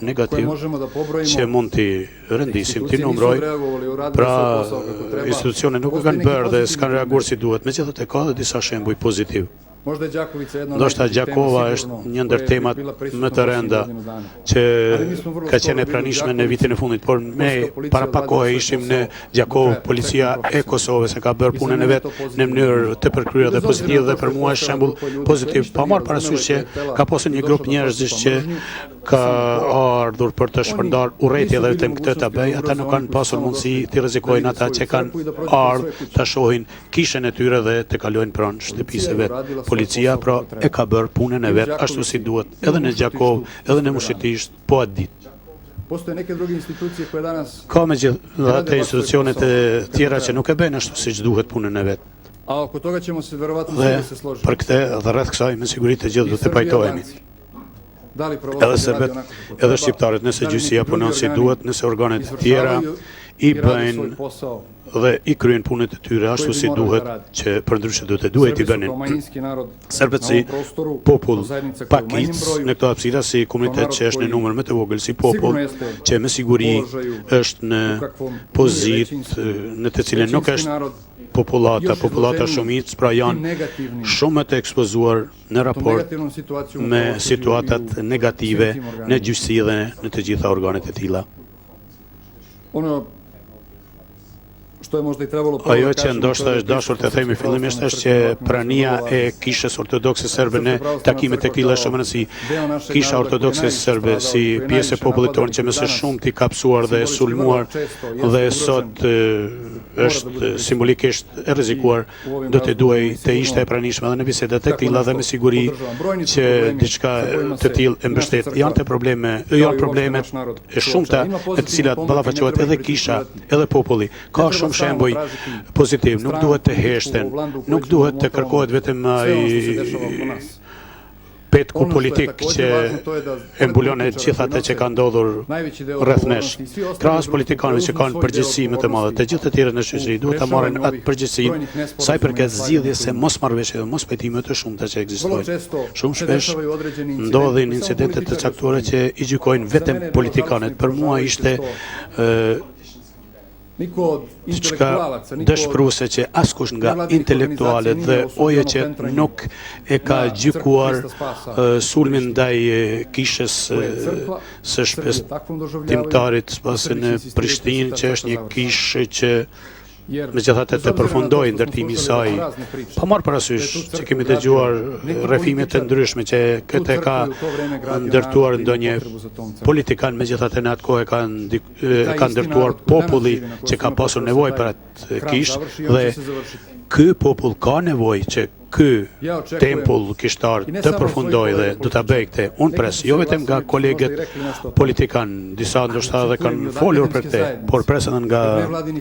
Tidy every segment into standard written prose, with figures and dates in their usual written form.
negativ që mund t'i rendisim, t'i numroj, pra institucionet nuk e kanë bërë dhe s'kanë reaguar si duhet, megjithatë ka dhe disa shembuj pozitiv. Ndoshta Gjakova është një ndër temat më të rënda që ka qenë e pranishme në vitin e fundit, por me para pak kohë ishim në Gjakovë, policia e Kosovës e ka bërë punën e vet në mënyrë të përkryer dhe pozitive dhe për mua është shembull pozitiv. Pa marrë parasysh që ka pasur një grup njerëzish që ka ardhur për të shpërndar urrëti dhe vetëm këtë ta bëj, ata nuk kanë pasur mundësi të rrezikojnë ata që kanë ardhur ta shohin kishën e tyre dhe të kalojnë pranë shtëpisë vet. Policia pra e ka bërë punën e vet ashtu si duhet, edhe në Gjakovë, edhe në Mushitisht, po atë ditë. Ka megjithatë institucionet e tjera që nuk e bëjnë ashtu siç duhet punën e vet. Dhe për këtë dhe rreth kësaj me siguri të gjithë do të pajtohemi. Edhe serbet, edhe shqiptarët, nëse gjyqësia punon si duhet, nëse organet e tjera i bëjnë dhe i kryen punët e tyre ashtu si duhet, që përndryshe do të duhet i bënin. Serbët si popull pakic në këto hapësira, si komunitet që është në numër më të vogël, si popull që me siguri është në pozitë në të cilën nuk është populata shumicë, pra janë shumë të ekspozuar në raport me situatat negative në gjyqësi dhe në të gjitha organet e tilla. Ajo që ndoshta është dashur të themi fillimisht është që prania e kishës ortodokse serbe në takimet e këtilla është shumë rëndësi. Kisha ortodokse serbe si pjesë e popullit tonë që më së shumti ka kapsuar dhe sulmuar dhe sot është simbolikisht e rrezikuar, do të duhej të ishte e pranishme edhe në bisedat e këtilla dhe me siguri që diçka të tillë e mbështet. Janë problemet e shumta të cilat ballafaqohet edhe kisha, edhe populli. Ka shumë shembuj pozitiv, nuk duhet të heshten, nuk duhet të kërkohet vetëm ai petku politik që e mbulon e gjithë atë që ka ndodhur rreth nesh. Krahas politikanëve që kanë përgjegjësi më të madhe, të gjithë të tjerët në shoqëri duhet ta marrin atë përgjegjësinë sa i përket zgjidhjes së mosmarrëveshjeve dhe mosbejtimeve të shumta që ekzistojnë. Shumë shpesh ndodhin incidente të caktuara që i gjykojnë vetëm politikanët. Për mua ishte diçka dëshpëruese që askush nga intelektualët dhe OJQ nuk e ka gjykuar sulmin ndaj kishës së shpestimtarit spasë në Prishtinë, që është një kishë që megjithatë të përfundoi ndërtimi i saj. Pa marrë parasysh që kemi dëgjuar rrëfime të ndryshme që këtë ka ndërtuar ndonjë politikan, megjithatë në atë kohë ka ndërtuar populli që ka pasur nevojë për atë kishë dhe ky popull ka nevojë që ky tempull kishtar të përfundojë dhe do ta bëj këtë. Unë pres, jo vetëm nga kolegët politikan, disa ndoshta edhe kanë folur për këtë, por pres edhe nga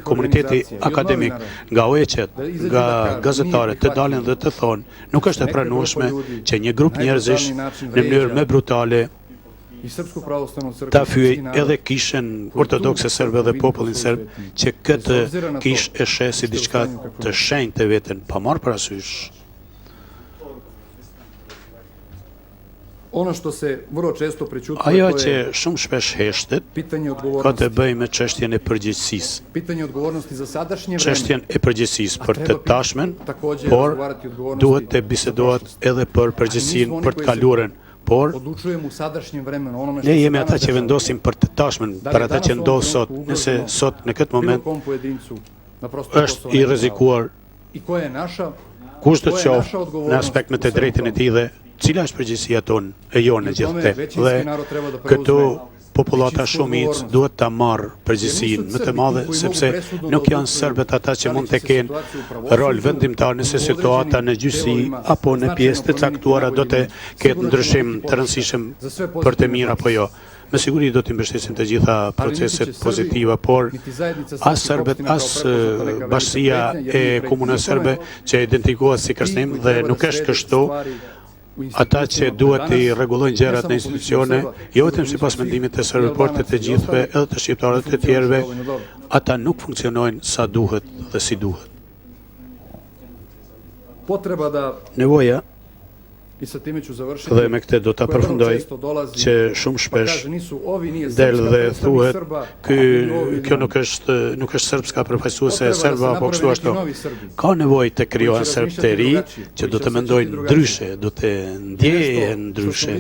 komuniteti akademik, nga OJQ-t, nga gazetarët të dalin dhe të thonë, nuk është e pranueshme që një grup njerëzish në mënyrë më brutale ta fyej edhe kishën ortodokse serbe dhe popullin serb, që këtë kishë e sheh si diçka të shenjtë të veten, pa marrë parasysh ajo që shumë shpesh heshtet ka të bëjë me çështjen e përgjegjësisë. Çështjen e përgjegjësisë për të tashmen, por duhet të bisedohet edhe për përgjegjësinë për të kaluarën. Por ne jemi ata që vendosim për të tashmen, për ata që ndodh sot, nëse sot në këtë moment është i rrezikuar kushdo të qoftë në aspekt me të drejtën e tij dhe cila është përgjegjësia tonë e jonë gjithëte. Dhe këtu popullata shumicë duhet ta marrë përgjegjësinë më të madhe, sepse nuk janë serbët ata që mund të kenë rol vendimtar nëse situata në gjyqësi apo në pjesë të caktuara do të ketë ndryshim të rëndësishëm për të mirë apo jo. Me siguri do të mbështesin të gjitha proceset pozitiva, por as serbet, as bashkësia e komunës serbe që identifikohet si kërcënim dhe nuk është kështu, ata që duhet të rregullojnë gjërat në institucione, jo vetëm sipas mendimit të serbëve, por të gjithëve, edhe të shqiptarëve të tjerëve, ata nuk funksionojnë sa duhet dhe si duhet. Nevoja Dhe me këtë do të përfundoj që shumë shpesh del dhe thuhet kjo nuk është serbska përfaqësuese e serba apo kështu ashtu. Ka nevojë të krijohen serb të ri që do të mendojnë ndryshe, do të ndjehen ndryshe,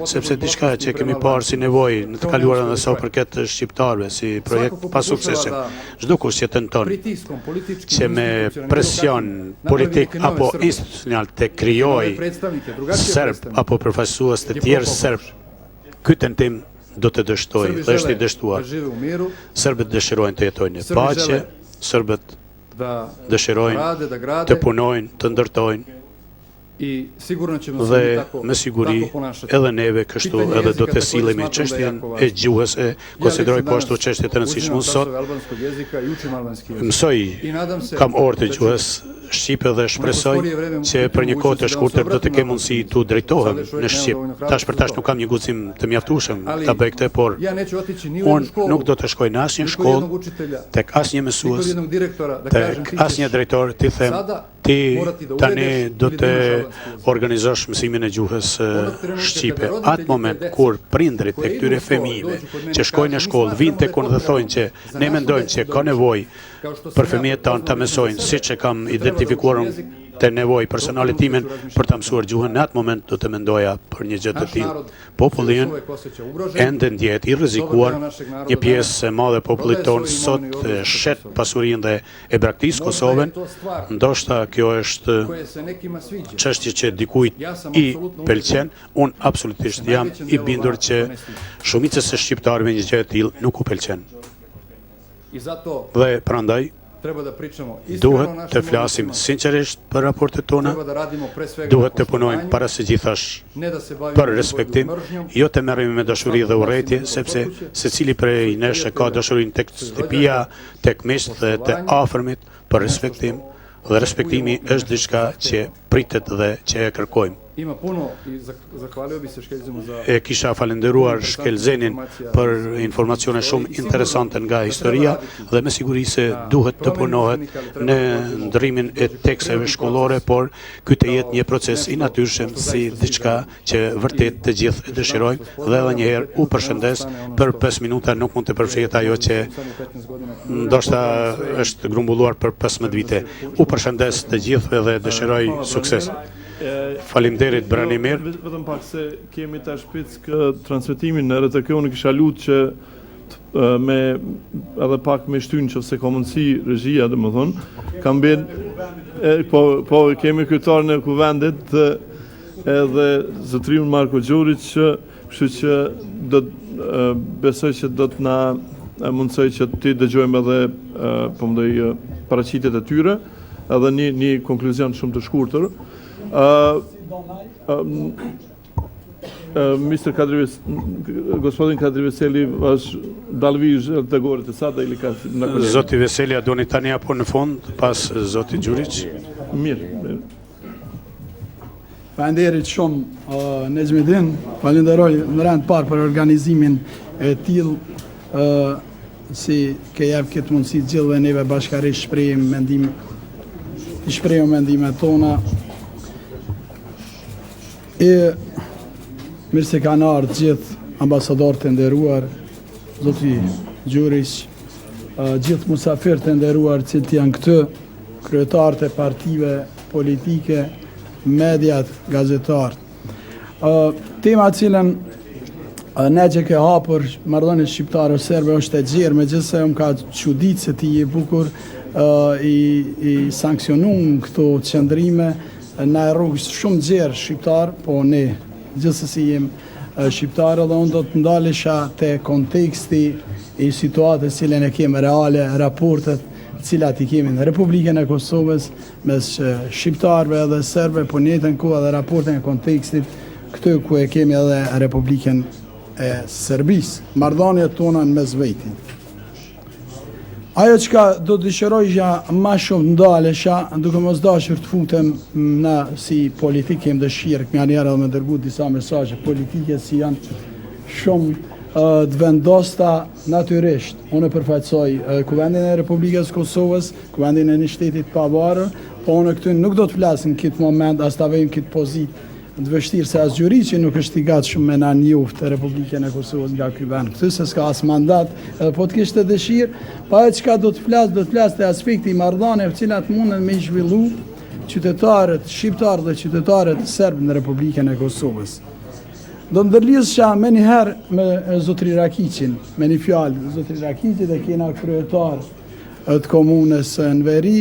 sepse diçka që kemi parë si nevojë në të kaluarën dhe sa u përket shqiptarëve si projekt pa suksese. Çdo kush që tenton që me presion politik apo institucional të krijojë serb apo përfaqësues të tjerë serb, ky tentim do të dështojë, dhe është i dështuar. Serbët dëshirojnë të jetojnë në paqe, serbët dëshirojnë të punojnë, të ndërtojnë, dhe me siguri edhe neve kështu edhe do të sillemi çështjen e gjuhës e konsideroj po ashtu çështje të rëndësishme. Sot mësoj, kam orë të gjuhës shqipe dhe shpresoj që për një kohë të shkurtër do të kem mundësi tu drejtohem në shqip. Tash për tash nuk kam një guxim të mjaftueshëm ta bëj këtë, por unë nuk do të shkoj në asnjë shkollë, tek asnjë mësues, tek asnjë drejtor ti them ti tani do të organizosh mësimin e gjuhës shqipe. Atë moment kur prindrit e këtyre fëmijëve që shkojnë në shkollë vinë tek unë dhe thonë që ne mendojmë që ka nevojë për fëmijët tanë ta mësojnë siç e kam identifikuar të nevojë personale timen për ta mësuar gjuhën, në atë moment do të mendoja për një gjë të tillë. Populli ende ndjehet i rrezikuar, një pjesë e madhe e popullit tonë sot shet pasurinë dhe e braktisë Kosovën. Ndoshta kjo është çështje që dikujt i pëlqen, unë absolutisht jam i bindur që shumicës së shqiptarëve një gjë e tillë nuk u pëlqen. Dhe prandaj duhet të flasim sinqerisht për raportet tona, duhet të punojmë para së gjithash për respektim, jo të merremi me dashuri dhe urrëtie, sepse secili prej nesh ka dashurinë tek shtëpia, tek miqtë dhe të afërmit për respektim, dhe respektimi është diçka që pritet dhe që e kërkojmë. E kisha falenderuar Shkelzenin për informacione shumë interesante nga historia dhe me siguri se duhet të punohet në ndrimin e teksteve shkollore, por ky të jetë një proces i natyrshëm si diçka që vërtet të gjithë e dëshirojmë. Dhe edhe një herë u përshëndes, për 5 minuta nuk mund të përfshihet ajo që ndoshta është grumbulluar për 15 vite. U përshëndes të gjithëve dhe dëshiroj sukses. Faleminderit Branimir. Vetëm pak se kemi tash kë transmetimin në RTK, unë kisha lutë që me edhe pak me shtyn që se ka mundësi regjia, domethënë, kam bën po kemi kryetarin e kuvendit edhe zotrin Marko Gjurić, kështu që do besoj që do të na mundsoj që ti dëgjojmë edhe po më doj paraqitjet e tyre, edhe një konkluzion shumë të shkurtër. Gospodin Kadri Veseli është dalvi të gorit e sada ili ka... Zoti Veseli, a doni tani apo në fund, pas Zoti Gjurić? Mirë. Falenderit shumë Nezmedin, falenderoj në rend parë për organizimin e tillë, si ke jep këtë mundësi gjithëve neve bashkarisht shprehim mendimet tona. Mirë se kanë ardhur gjithë ambasadorët e nderuar, zoti Gjurić, gjithë musafirët e nderuar që janë këtu, kryetarët e partive politike, mediat, gazetarët. Tema cilën ne që ke hapur marrëdhëniet shqiptare-serbe është e gjerë, megjithëse më ka çuditë se ti je bukur i sankcionuar këto qëndrime në rrugë shumë gjerë shqiptar, po ne gjithsesi jem shqiptarë dhe unë do të ndalesha te konteksti i situatës cilën e kemi reale, raportet cilat i kemi në Republikën e Kosovës mes shqiptarëve edhe serbe, po në njëjtën kohë edhe raportin e kontekstit këtu ku e kemi edhe Republikën e Serbisë, marrëdhëniet tona në mes veti. Ajo që do të dëshirojja ma shumë ndalesha, duke mos dashur të futem na si politik, kem dëshirë nga njerë edhe me dërgu disa mesazhe politike si janë shumë të vendosta natyrisht. Unë përfaqësoj Kuvendin e Republikës Kosovës, Kuvendin e një shtetit pavarur, po unë këtu nuk do të flasim këtë moment, as ta vejmë këtë pozitë të vështirë se as Gjuriqi nuk është i gatshëm me na njoftë Republikën e Kosovës nga ky vend këtu, se s'ka as mandat, edhe po të kishte dëshirë, pa e çka do të flas te aspekti i marrëdhënieve të cilat munden me i zhvillu qytetarët shqiptar dhe qytetarët serb në Republikën e Kosovës. Do ndërlidhsha me njëherë me zotri Rakiqin, me një fjalë, zotri Rakiqi dhe kena kryetar të komunës në Veri,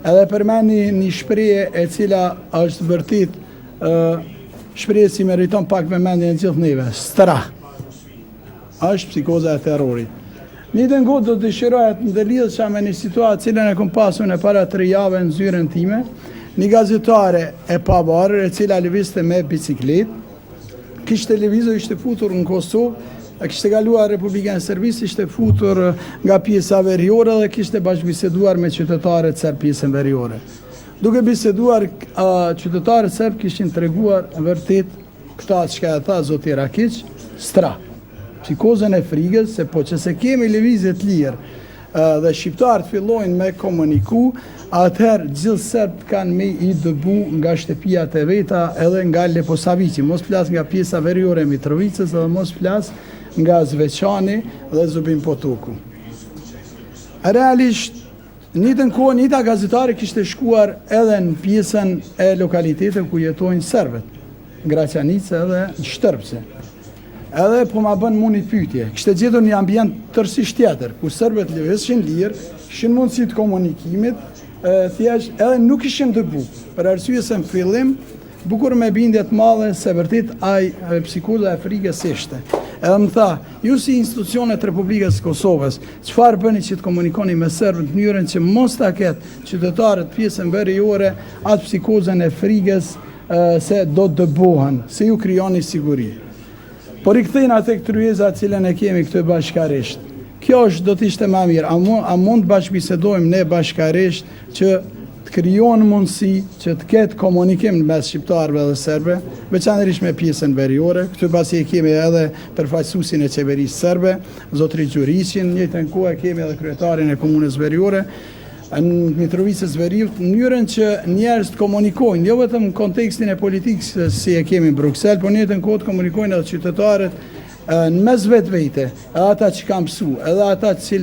edhe përmeni një shprehje e cila është vërtet shprehje si meriton pak vëmendjen e gjithë neve, strah. Është psikoza e terrorit. Një të ngot do të dëshiroja të ndërlidhsha me një situatë cilën e kom pasur në para 3 jave në zyrën time, një gazetare e pavarur e cila lëvizte me bicikletë, kishte lëvizur, ishte futur në Kosovë, kishte kaluar Republikën e Serbisë, ishte futur nga pjesa veriore dhe kishte bashkëbiseduar me qytetarët serb pjesën veriore. Duke biseduar, qytetarët serb kishin treguar vërtet këta çka e tha zoti Rakiq, strah. Psikozën e frikës, se po që se kemi lëvizje të lirë dhe shqiptarët fillojnë me komuniku, atëherë gjithë serbt kanë me i dëbu nga shtëpijat e veta edhe nga Leposaviqi, mos flas nga pjesa veriore e Mitrovicës edhe mos flas nga Zveçani dhe Zubin Potoku. Realisht, njëtën kohë, njëta gazetare kishte shkuar edhe në pjesën e lokalitetet ku jetojnë serbet, Graçanice edhe Shtërpse. Edhe po ma bën mu një pyetje, kishte gjetur një ambient tërësisht tjetër, ku serbet lëvizshin lirë, kishin mundësi të komunikimit, thjesht edhe nuk ishin dëbu, për arsye se në fillim, bukur me bindje të madhe se vërtet psikoza e frikës ishte. Edhe më tha, ju si institucionet Republikës Kosovës, çfarë bëni që të komunikoni me serbët në mënyrën që mos ta ketë qytetarët pjesën veriore atë psikozën e frikës se do të dëbohen, se ju krijoni siguri. Por i kthejnë atë këtryeza cilën e kemi këtë bashkarisht. Kjo është do të ishte më mirë. A mund bashkëbisedojmë ne bashkarisht që të krijohen mundësi që të ketë komunikim mes shqiptarëve dhe serbe, veçanërisht me pjesën veriore. Këtë pasi e kemi edhe përfaqësuesin e qeverisë serbe, zotri Gjuriqin, në njëjtën kohë kemi edhe kryetarin e komunës veriore në Mitrovicës Veriut, në mënyrën që njerëz të komunikojnë, jo vetëm në kontekstin e politikës si e kemi në Bruksel, por në njëjtën kohë të komunikojnë edhe qytetarët në mes vetvete, edhe ata që kanë mësu, edhe ata që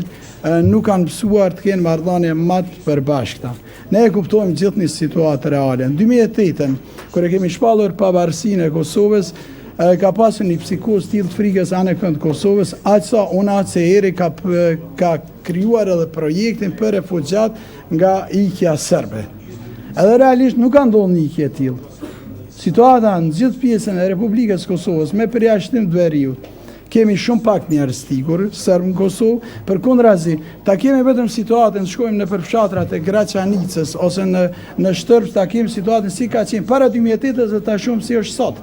nuk kanë mësuar të kenë marrëdhënie më të përbashkëta. Ne e kuptojmë gjithë një situatë reale. Në 2008, kur e kemi shpallur pavarësinë e Kosovës, ka pasur një psikozë tillë të frikës anë kënd Kosovës, aqsa UNHCR ka krijuar edhe projektin për refugjat nga ikja serbe. Edhe realisht nuk ka ndodhur një ikje e tillë. Situata në gjithë pjesën e Republikës Kosovës me përjashtim të Veriut, kemi shumë pak njerëz tikur serb në Kosovë, përkundrazi, ta kemi vetëm situatën, shkojmë në përfshatrat e Graçanicës ose në Shtërp, ta kemi situatën si ka qenë para 2008 dhe ta shumë si është sot.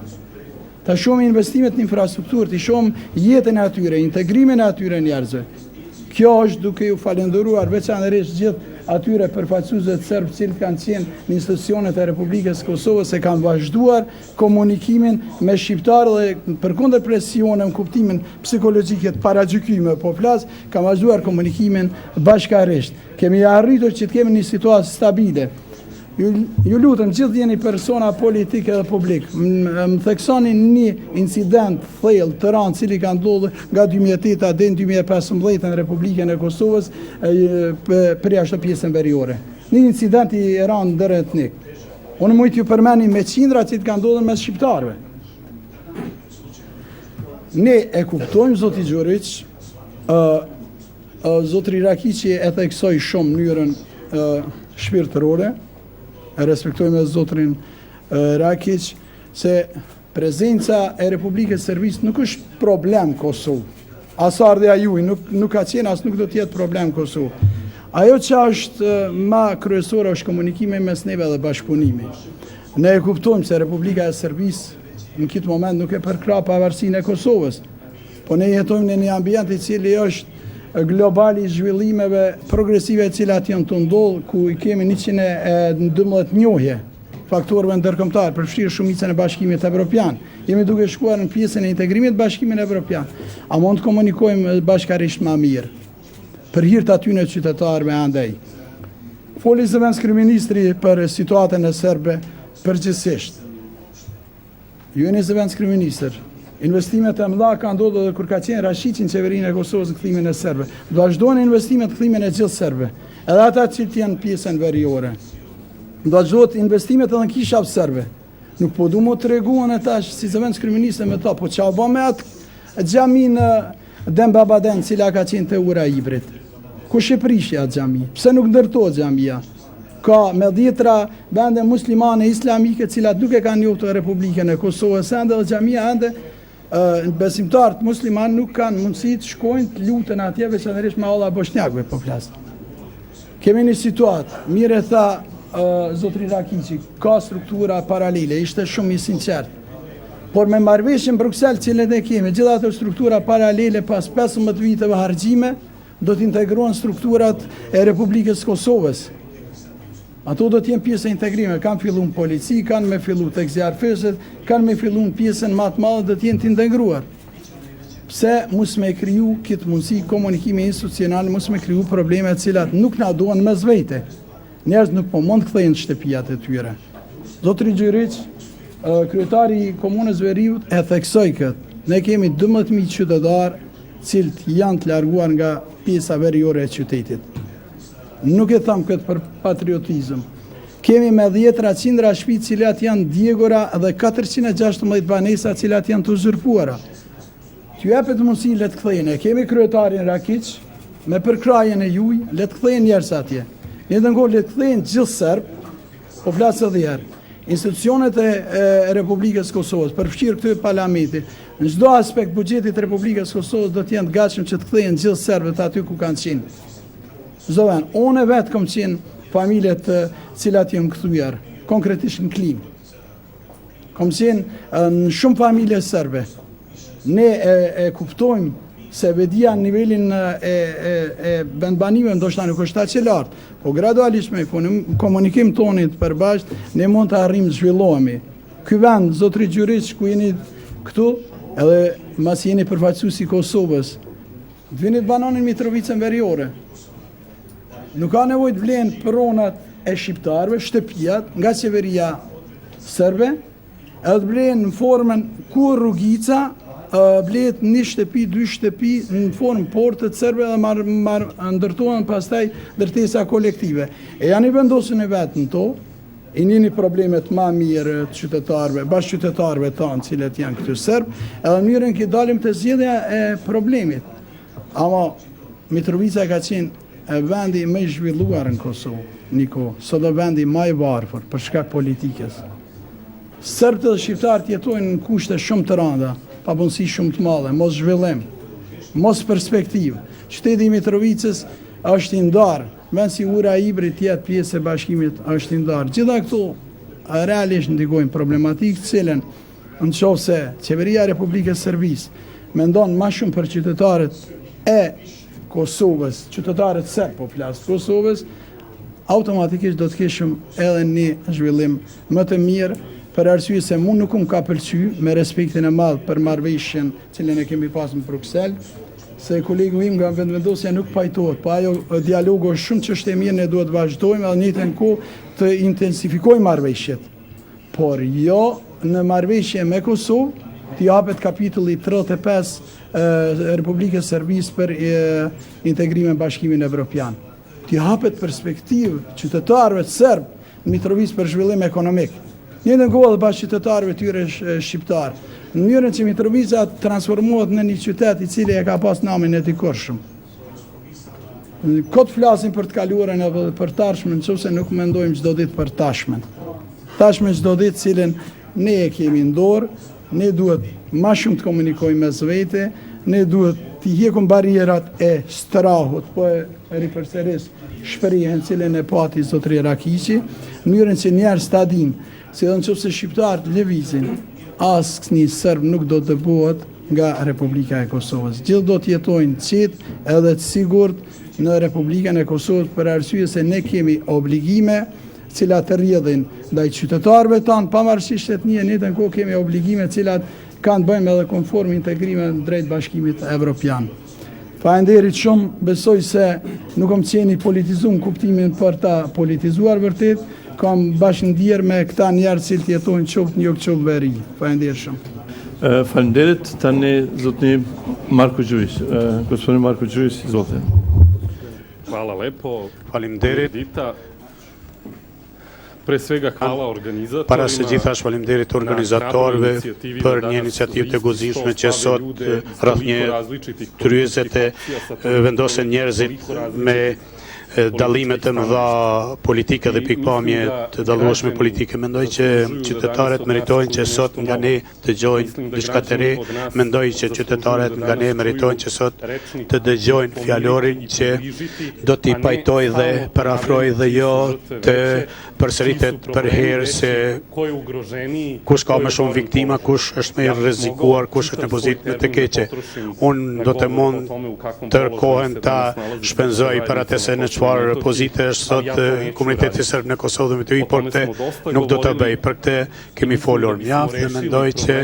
Ta shumë investimet në infrastrukturë, të shumë jetën e atyre, integrimin e atyre njerëzve. Kjo është duke ju falenderuar veçanërisht gjithë atyre përfaqësuesve të serbë cilët kanë qenë në institucionet e Republikës Kosovës se kanë vazhduar komunikimin me shqiptarë dhe përkundër presionë në kuptimin psikologjik të paragjykime po flas, kanë vazhduar komunikimin bashkarisht. Kemi arritur që të kemi një situatë stabile. Ju lutëm, gjithë jeni persona politike dhe publik. Më theksoni një incident thellë të rënd cili ka ndodhur nga 2008 deri në 2015 në Republikën e Kosovës për jashtë pjesën veriore. Një incident i rënd ndëretnik. Unë mund t'ju përmeni me qindra që ka ndodhur mes shqiptarëve. Ne e kuptojmë zoti Gjuriq, zotri Rakiqi e theksoi shumë mënyrën shpirtërore. Respektojme zotrin Rakiq, se prezenca e Republikës Serbisë nuk është problem Kosovë. As ardhja juaj nuk ka qenë, as nuk do t'jetë problem Kosovë. Ajo që është ma kryesore është komunikimi mes neve dhe bashkëpunimi. Ne e kuptojmë se Republika e Serbisë në këtë moment nuk e përkrah pavarësinë e Kosovës, po ne jetojmë në një ambient i cili është globali zhvillimeve progresive cilat janë të ndodhë, ku i kemi 112 njohje faktorëve ndërkombëtar, përfshirë shumicën e Bashkimit Evropian. Jemi duke shkuar në pjesën e integrimit të Bashkimit Evropian. A mund të komunikojmë bashkarisht më mirë për hir të atyre qytetarëve andaj. Foli zëvendës kryeministri për situatën e serbe përgjithsisht. ju jeni zëvendës kryeministër. Investimet e mëdha ka ndodhur edhe kur ka qenë Rashiqi në qeverinë e Kosovës në kthimin e serbëve. Do vazhdojnë investimet në kthimin e gjithë serbëve, edhe ata që janë pjesën veriore. Do vazhdojnë investimet edhe në kishat serbe. Nuk po du më të reguan e tash si zëvendës kryeministër me ta, po qa ba me atë xhami në Dem Babaden, cila ka qenë të ura Ibrit. Kush e prishja atë xhami? Pse nuk ndërtohet xhamia? Ka me dhjetra vende muslimane islamike cilat nuk e kanë njohur Republikën e Kosovës, ende dhe xhamia ende besimtarët musliman nuk kanë mundësi të shkojnë të lutën atje, veçanërisht me Allah bosnjakëve po flas. Kemi një situatë, mire tha zotri Rakiqi, ka struktura paralele, ishte shumë i sinqert. Por me marrëveshjen Bruxelles cilën e kemi, gjitha ato struktura paralele pas 15 viteve harxime, do të integrohen strukturat e Republikës Kosovës. Ato do t'jenë pjesë e integrime, kanë fillu në polici, kanë me fillu të zjarrfyset, kanë me fillu në pjesën më të madhe do t'jenë të integruar. Pse mos me kriju këtë mundësi komunikimi institucional, mos me kriju probleme të cilat nuk na duan mes vete. Njerëz nuk po mund të kthehen shtëpiat e tyre. Zotri Gjyriç, kryetari i Komunës Veriut e theksoi këtë. Ne kemi 12.000 qytetarë cilët janë të larguar nga pjesa veriore e qytetit. Nuk e tham këtë për patriotizëm. Kemi me 10 qindra shtëpi cilat janë djegura dhe 416 banesa cilat janë të uzurpuara. T'ju jepet mundësi le të kthehen. Kemi kryetarin Rakiq me përkrajen e juj, le të kthehen njerëz atje. Një të ngol le të kthehen gjithë serb, po flas edhe herë. Institucionet e Republikës Kosovës, përfshirë këtë parlamenti, në çdo aspekt buxhetit Republikës Kosovës do të jenë të gatshëm që të kthehen gjithë serbët aty ku kanë qenë. Zoven, unë vetë kom qenë familjet cilat jënë këthujar, konkretisht në Klim. Kom qenë në shumë familje serbe. Ne e kuptojmë se vedia në nivelin e vendbanime ndoshta nuk është aq e lartë, po gradualisht me komunikim tonit përbasht, ne mund të arrim të zhvillohemi. Ky vend, zotri Gjyriç, ku jeni këtu, edhe mas jeni përfaqësuesi i Kosovës, të vini të banonin Mitrovicën veriore. Nuk ka nevojë të vlen pronat e shqiptarëve, shtëpijat nga qeveria serbe, edhe të vlen në formën ku rrugica, blet një shtëpi, 2 shtëpi në formë portët serbe dhe ndërtohen pastaj ndërtesa kolektive. E janë i vendosën e vetë në to, i njëni problemet ma mirë të qytetarëve, bashkë qytetarëve tanë cilët janë këtu serbë, edhe në njërën këtë dalim të zgjedhja e problemit. Ama Mitrovica ka qenë vendi më i zhvilluar në Kosovë, Niko, sot dhe vendi më i varfër për shkak politikës. Serbët dhe shqiptarët jetojnë në kushte shumë të rënda, papunësi shumë të madhe, mos zhvillim, mos perspektivë. Qyteti i Mitrovicës është i ndarë, vend si ura Ibrit jetë pjesë e bashkimit është i ndarë. Gjitha këto realisht ndikojnë problematikë të cilën nëse qeveria e Republikës Serbisë mendon më shumë për qytetarët e Kosovës, qytetarët serb po flas Kosovës, automatikisht do të kishim edhe një zhvillim më të mirë, për arsye se mu nuk ka pëlqy me respektin e madh për marrëveshjen cilën e kemi pas në Bruxelles, se kolegu im nga vendvendosja nuk pajtohet, po ajo dialogu është shumë çështje e mirë, ne duhet të vazhdojmë edhe në njëjtën kohë të intensifikojmë marrëveshjet. Por jo në marrëveshje me Kosovë të japet kapitulli 35 Republikës Serbisë për integrimin në Bashkimin Evropian. Të japet perspektivë qytetarëve serb në Mitrovicë për zhvillim ekonomik. Një në kohë dhe bashkë qytetarëve tyre shqiptarë. Në mënyrën që Mitrovica transformohet në një qytet i cili e ka pas namin e tij korshëm. Kot flasim për të kaluarën apo për tashmen, nëse nuk mendojmë çdo ditë për tashmen. Tashmen çdo ditë cilën ne e kemi në dorë, ne duhet më shumë të komunikojmë mes vete, ne duhet të hiqim barrierat e strahut, po e ripërsëris shprehjen cilën e pati zotri Rakiqi, në mënyrën që njerëz ta dinë se edhe nëse shqiptarët lëvizin, asnjë serb nuk do të bëhet nga Republika e Kosovës. Gjithë do të jetojnë qetë edhe të sigurt në Republikën e Kosovës për arsye se ne kemi obligime cilat rrjedhin ndaj qytetarëve tanë, pavarësisht etnie, në njëjtën kohë kemi obligime cilat kanë bëjmë edhe konform integrimin drejt Bashkimit Evropian. Faleminderit shumë, besoj se nuk kam qenë i politizuar në kuptimin për ta politizuar vërtet, kam bashkëndjerë me këta njerë cilë jetojnë qoftë një qoftë veri. Faleminderit. Faleminderit, tani zotni Marko Đurić. Gospodin Marko Đurić, izvolite. Hvala lepo. Faleminderit. Pre svega hvala organizatorima. Para se gjithash faleminderit organizatorëve për një iniciativë të guximshme që sot rreth një tryezete vendosen njerëzit me dallime të mëdha politike dhe pikpamje të dallueshme politike. Mendoj që qytetarët meritojnë që sot nga ne dëgjojnë diçka të re. Mendoj që qytetarët nga ne meritojnë që sot të dëgjojnë fjalorin që do t'i pajtoj dhe parafroj dhe jo të përsëritet për herë se kush ka më shumë viktima, kush është më i rrezikuar, kush është në pozitë më të keqe. Unë do të mund tërkohen ta shpenzoj para të se në çfarë pozite është sot komuniteti serb në Kosovë dhe me të i, por këtë nuk do të bëj. Për këtë kemi folur mjaft dhe mendoj që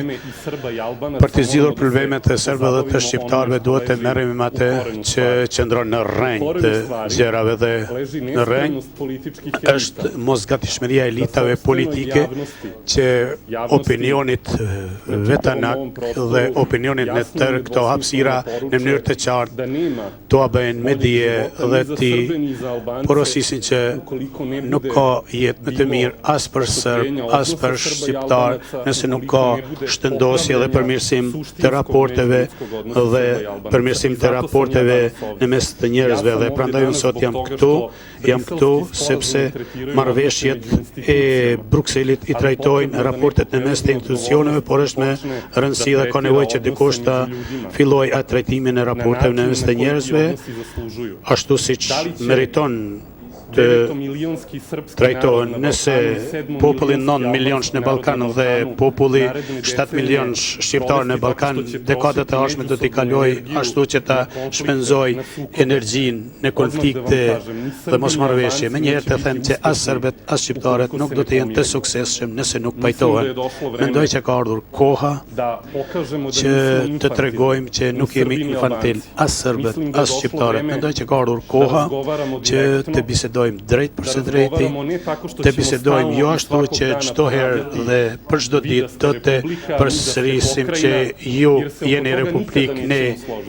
për të zgjidhur problemet e serbëve dhe të shqiptarëve duhet të merremi me atë që qëndron në rrenjë të gjërave dhe në rrenjë është mosgatishmëria e elitave politike që opinionit vetanak dhe opinionit në tërë këto hapësira në mënyrë të qartë to a bëjnë me dije dhe ti porosisin që nuk ka jetë më të mirë as për serb, as për shqiptar, nëse nuk ka shëndosje dhe përmirësim të raporteve dhe përmirësim të raporteve në mes të njerëzve. Dhe prandaj unë sot jam këtu sepse marrëveshjet e Brukselit i trajtojnë raportet në mes të institucioneve, por është me rëndësi dhe ka nevojë që dikush ta fillojë atë trajtimin e raporteve në mes të njerëzve, ashtu siç meriton të trajtohen. Nëse populli 9 milionsh në Ballkan dhe populli 7 milionsh shqiptar në Ballkan dekadat e ardhshme do t'i kaloj ashtu që ta shpenzoj energjinë në konflikte dhe mosmarrëveshje. Menjëherë të them që as serbët as shqiptarët nuk do të jenë të suksesshëm nëse nuk pajtohen. Mendoj që ka ardhur koha që të tregojmë që nuk jemi infantil as serbët as shqiptarët. Mendoj që ka ardhur koha që të bisedojmë drejt për së drejti, të bisedojmë jo ashtu që çdo herë dhe për çdo ditë do të përsërisim që ju jeni republikë, ne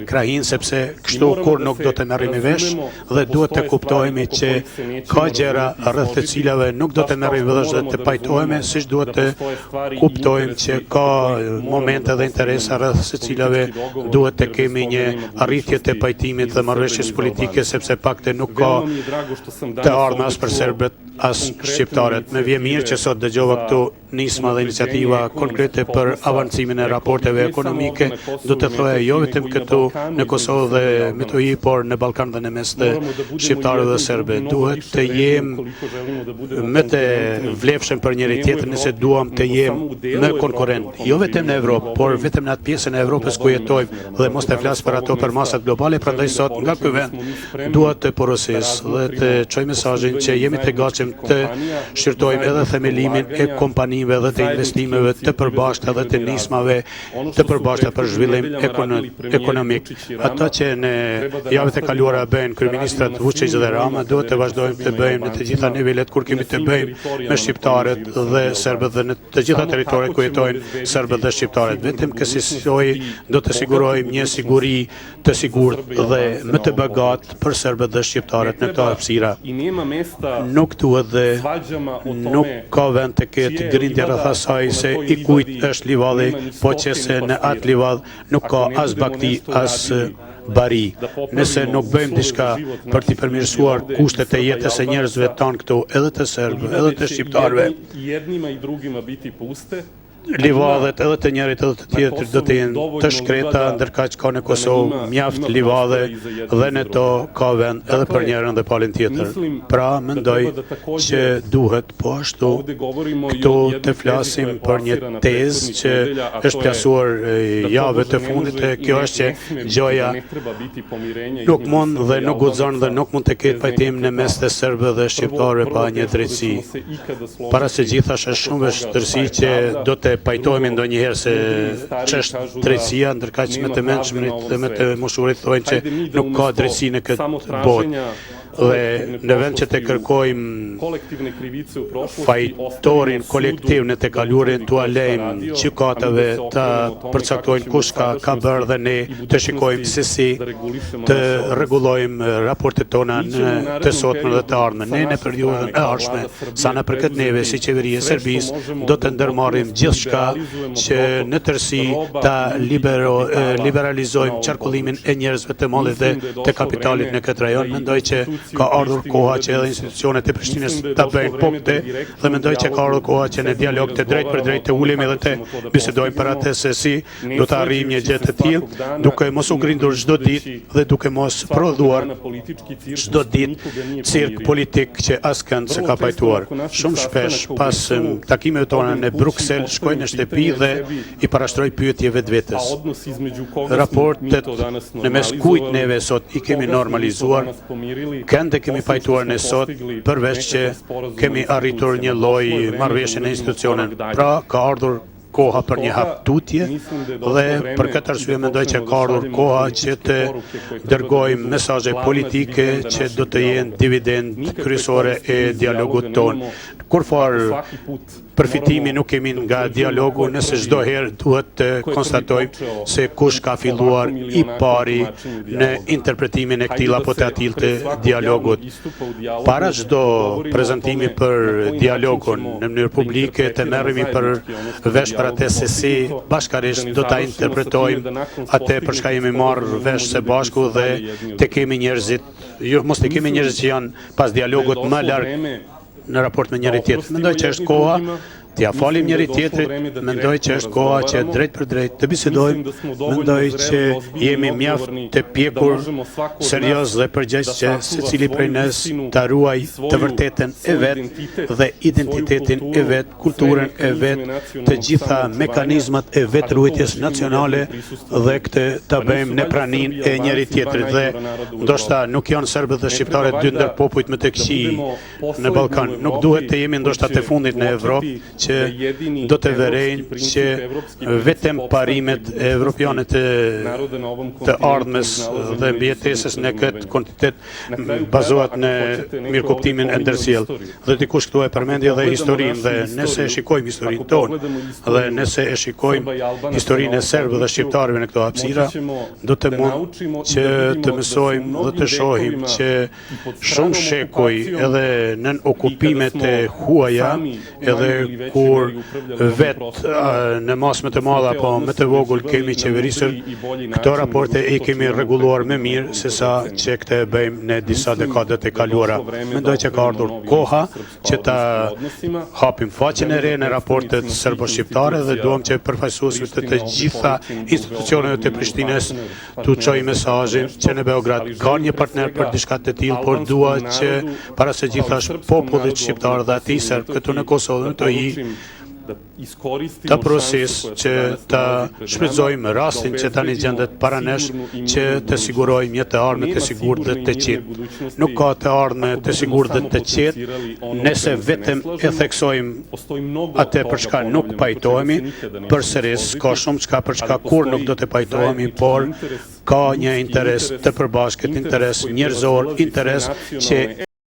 krahin, sepse kështu kur nuk do të merremi vesh dhe duhet të kuptojmë që ka gjëra rreth të cilave nuk do të merremi vesh dhe të pajtohemi, siç duhet të kuptojmë që ka momente dhe interesa rreth të cilave duhet të kemi një arritje të pajtimit dhe marrëveshjes politike, sepse pakte nuk ka të ardhme as për serbët, as shqiptarët. Me vjen mirë që sot dëgjova këtu nisma dhe iniciativa konkrete për avancimin e raporteve ekonomike, do të thoya jo vetëm këtu në Kosovë dhe Metohi, por në Ballkan dhe në mes të shqiptarëve dhe serbëve. Duhet të jem më të vlefshëm për njëri tjetrin nëse duam të jem më konkurrent, jo vetëm në Evropë, por vetëm në atë pjesën e Evropës ku jetojmë dhe mos të flas për ato për masat globale. Prandaj sot nga ky vend dua të porosis dhe të çoj mesazhin që jemi të gatshëm të shqyrtojmë edhe themelimin e kompanive dhe të investimeve të përbashkëta dhe të nismave të përbashkëta për zhvillim ekonomik. Ato që në javët e kaluara bëjnë kryeministrat Vučić dhe Rama, duhet të vazhdojmë të bëjmë në të gjitha nivelet kur kemi të bëjmë me shqiptarët dhe serbët dhe në të gjitha territoret ku jetojnë serbët dhe shqiptarët. Vetëm kësaj do të sigurojmë një siguri të sigurt dhe më të begat për serbët dhe shqiptarët në këto hapësira. Nuk duhet dhe nuk ka vend të ketë grindje rreth asaj se i kujt është livadhi, po që se në atë livadh nuk ka as bakti as bari. Nëse nuk bëjmë diçka për t'i përmirësuar kushtet e jetës së njerëzve tanë këtu, edhe të serbëve, edhe të shqiptarëve, livadhet edhe të njërit edhe të tjetrit do të jenë të shkreta, ndërkaq ka në Kosovë mjaft livadhe dhe në to ka vend edhe për njërin dhe palin tjetër. Pra mendoj që duhet po ashtu këtu të flasim për një tezë që është plasuar javët e fundit, kjo është që gjoja nuk mund dhe nuk guxon dhe nuk mund të ketë pajtim në mes të serbëve dhe shqiptarëve pa një drejtësi. Para së gjithash është shumë vështirësi që do të se pajtohemi ndonjëherë se ç'është drejtësia, ndërkaq me të mençmenit dhe me të moshurit thonë që nuk ka drejtësi në këtë botë. Dhe në vend që të kërkojmë fajtorin kolektiv në të kaluarin, të alejmë gjykatave të përcaktojnë kush ka bërë dhe ne të shikojmë se si të rregullojmë raportet tona në të sotme dhe të ardhmen. Ne në periudhën e ardhshme, sa në për këtë neve si qeveri e Serbisë, do të ndërmarrim gjithçka që në tërësi ta liberalizojmë qarkullimin e njerëzve të mallit dhe të kapitalit në këtë rajon. Mendoj që ka ardhur koha që edhe institucionet e Prishtinës ta bëjnë popte dhe mendoj që ka ardhur koha që në dialog të drejt për drejt të ulemi dhe të bisedojmë për atë se si do të arrijmë një gjë të tillë, duke mos u grindur çdo ditë dhe duke mos prodhuar çdo ditë cirk politik që askënd s'e ka pajtuar. Shumë shpesh pas takimeve tona në Bruksel shkoj në shtëpi dhe i parashtroj pyetje vetvetes. Raportet në mes kujt neve sot i kemi normalizuar, kënde kemi pajtuar ne sot, përveç që kemi arritur një lloj marrëveshje në institucionin. Pra, ka ardhur koha për një haptutje dhe për këtë arsye mendoj që ka ardhur koha që të dërgojmë mesazhe politike që do të jenë dividend kryesore e dialogut tonë. Kurfar përfitimi nuk kemi nga dialogu nëse çdo herë duhet të konstatojmë se kush ka filluar i pari në interpretimin e këtij apo të atill të dialogut. Para çdo prezantimi për dialogun në mënyrë publike të merremi për vesh për atë se si bashkarisht do ta interpretojmë atë për çka jemi marrë vesh së bashku dhe të kemi njerëzit, mos të kemi njerëz që janë pas dialogut më larg në raport me njëri tjetër. Mendoj që është koha t'ja falim njëri tjetrit, mendoj që është koha që drejt për drejt të bisedojmë, mendoj që jemi mjaft të pjekur, serioz dhe përgjegjës që secili prej nesh ta ruaj të vërtetën e vet dhe identitetin e vet, kulturën e vet, të gjitha mekanizmat e vet ruajtjes nacionale dhe këtë ta bëjmë në praninë e njëri tjetrit dhe ndoshta nuk janë serbët dhe shqiptarët dy ndër popujt më të këqij në Ballkan. Nuk duhet të jemi ndoshta të fundit në Evropë që do të verejnë që vetëm parimet e evropiane të ardhmes dhe mbijetesës në këtë kontinent bazohet në mirëkuptimin e ndërsjellë. Dhe dikush këtu e përmendi edhe historinë dhe nëse e shikojmë historinë tonë dhe nëse e shikojmë historinë e serbëve dhe shqiptarëve në këto hapësira, do të mund që të mësojmë dhe të shohim që shumë shekuj edhe nën okupimet e huaja edhe kur vetë në masë më të madha apo më të vogël kemi qeverisur, këto raporte i kemi rregulluar më mirë se sa që këtë e bëjmë në disa dekadat e kaluara. Mendoj që ka ardhur koha që ta hapim faqen e re në raportet serbo-shqiptare dhe duam që përfaqësuesit të gjitha institucioneve të Prishtinës t'u çojë mesazhin që në Beograd ka një partner për diçka të tillë, por dua që para së gjithash popullit shqiptar dhe atij serb këtu në Kosovë të ta proces që ta shfrytëzojmë rastin që tani gjendet para nesh që të sigurojmë një të ardhme të sigurt dhe të qetë. Nuk ka të ardhme të sigurt dhe të qetë nëse vetëm e theksojmë atë për çka nuk pajtohemi, përsëris ka shumë çka për çka kur nuk do të pajtohemi, por ka një interes të përbashkët, interes njerëzor, interes që